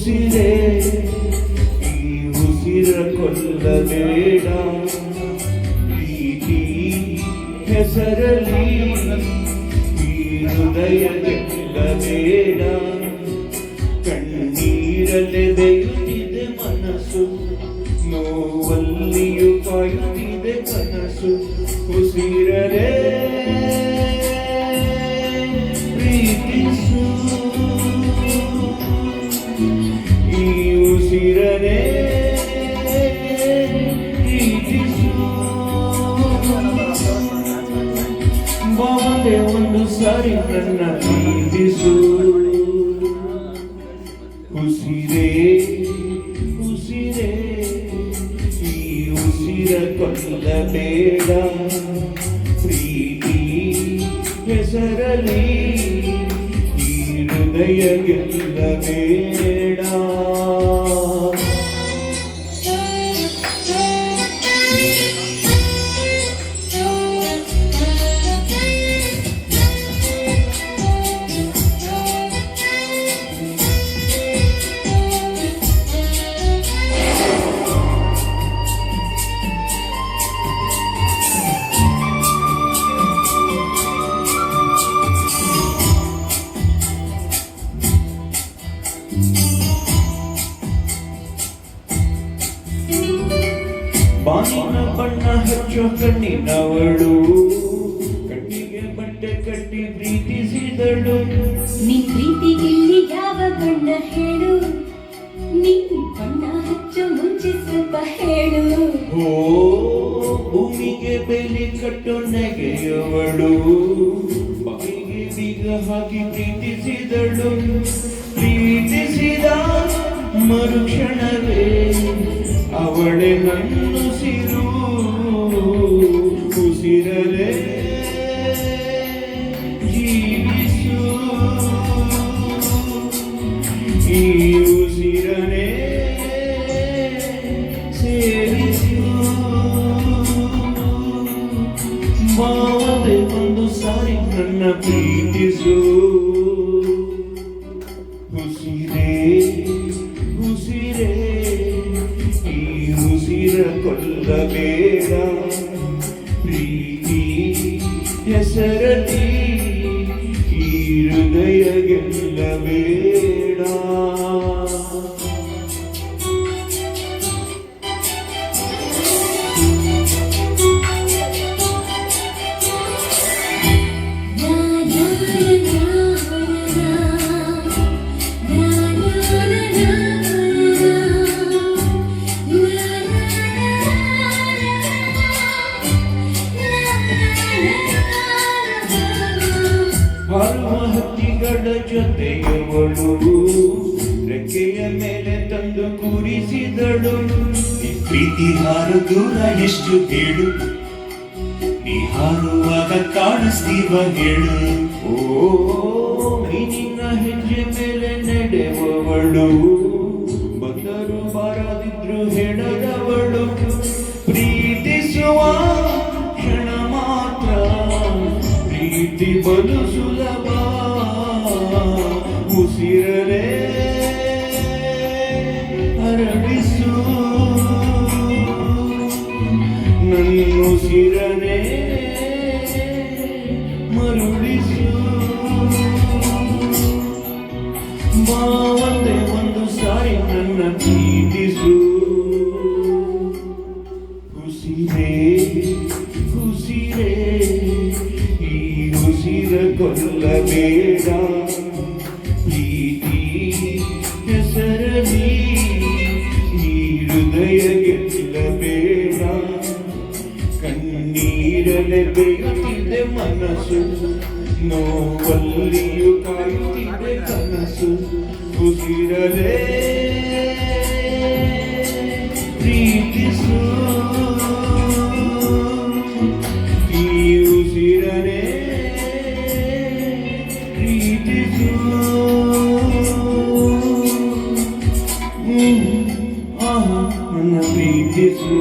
ಉಸಿರೇ ಈ ಉಸಿರ ಕೊಲ್ಲಬೇಡ, ಪ್ರೀತಿ ಹೆಸರಲಿ ಈ ಹೃದಯ ಗೆಲ್ಲಬೇಡ. ಕಣ್ಣೀರಲೆ ಬೆಯುತ್ತಿದೆ ಮನಸ್ಸು, ನೋವಲ್ಲಿಯೂ ಕಾಯುತ್ತಿದೆ ಕನಸು. ಉಸಿರಲೇ ಪ್ರೀತಿಸು, ಈ ಉಸಿರನೇ ಪ್ರೀತಿಸು. ಬಾಳೆ ಒಂದು ಸಾರಿ ನನ್ನ ಪ್ರೀತಿಸು. ಉಸಿರೇ ಉಸಿರೇ ಈ ಉಸಿರ ಕೊಲ್ಲಬೇಡ, ಪ್ರೀತಿ ಹೆಸರಲಿ ಈ ಹೃದಯ ಗೆಲ್ಲಬೇಡ. ಬಾನಿನ ಬಣ್ಣ ಹಚ್ಚೋ ಕಣ್ಣಿನವಳು, ಕಣ್ಣಿಗೆ ಬಟ್ಟೆ ಕಟ್ಟಿ ಪ್ರೀತಿಸಿದಳು. ನೀ ಪ್ರೀತಿಗಿಲ್ಲಿ ಯಾವ ಬಣ್ಣ ಹೇಳು, ನೀ ಬಣ್ಣ ಹಚ್ಚೋ ಮುಂಚೆ ಸ್ವಲ್ಪ ಹೇಳು. ಓ ಭೂಮಿಗೆ ಬೇಲಿ ಕಟ್ಟೋ ನೆಗೆಯವಳು, ಬಾಯಿಗೆ ಬೀಗ ಹಾಕಿ ಪ್ರೀತಿಸಿದಳು. ಪ್ರೀತಿಸಿದ ಮರುಕ್ಷಣವೇ ಅವಳೆ ನನ್ನುಸಿರು. ಉಸಿರಲೇ ಜೀವಿಸು, ಈ ಉಸಿರನೇ ಸೇರಿಸು. ಬಾವದೆ ಒಂದು ಸಾರಿ ನನ್ನ ಪ್ರೀತಿಸು. ಉಸಿರೇ ಉಸಿರೇ ಈ ಉಸಿರ ಕೊಲ್ಲಬೇಡ, ಪ್ರೀತಿ ಹೆಸರಲಿ ಈ ಹೃದಯ ಗೆಲ್ಲಬೇಡ. ಹಾರುವ ಹಕ್ಕಿಗಳ ಜೊತೆಯವಳು, ರೆಕ್ಕೆಯ ಮೇಲೆ ತಂದು ಕೂರಿಸಿದಳು. ಈ ಪ್ರೀತಿ ಹಾರು ದೂರ ಎಷ್ಟು ಹೇಳು, ನೀ ಹಾರುವಾಗ ಕಾಣಿಸ್ತೀವ ಹೇಳು. ಓ ನಿನ್ನ ಹೆಜ್ಜೆ ಮೇಲೆ ನಡೆಯುವವಳು, ಬಂದರು ಬಾರದಿದ್ರು ಹೇಳದವಳು. ಪ್ರೀತಿಸುವ ಕ್ಷಣ ಮಾತ್ರ ಪ್ರೀತಿ ಬಲು ಸುಲಭ. ಉಸಿರಲೇ ಹರಡಿಸು, ನನ್ನುಸಿರನೇ ಮರುಳಿಸು. ಬಾವಂದೆ ಒಂದು ಸಾರಿ ನನ್ನ ಪ್ರೀತಿಸು. ಉಸಿರೇ ಉಸಿರೇ ಈ ಉಸಿರ ಕೊಲ್ಲಬೇಡ, ಪ್ರೀತಿ ಹೆಸರಲಿ ಈ ಹೃದಯ ಗೆಲ್ಲಬೇಡ. ಕಣ್ಣೀರಲೆ ಬೇಯುತ್ತಿದೆ ಮನಸ್ಸು, ನೋವಲ್ಲಿಯೂ ಕಾಯುತ್ತಿದೆ ಕನಸು. ಉಸಿರಲೇ ಪ್ರೀತಿಸು, ಈ ಉಸಿರನೇ ಪ್ರೀತಿಸು. ನನ್ನ ಪ್ರೀತಿಸು.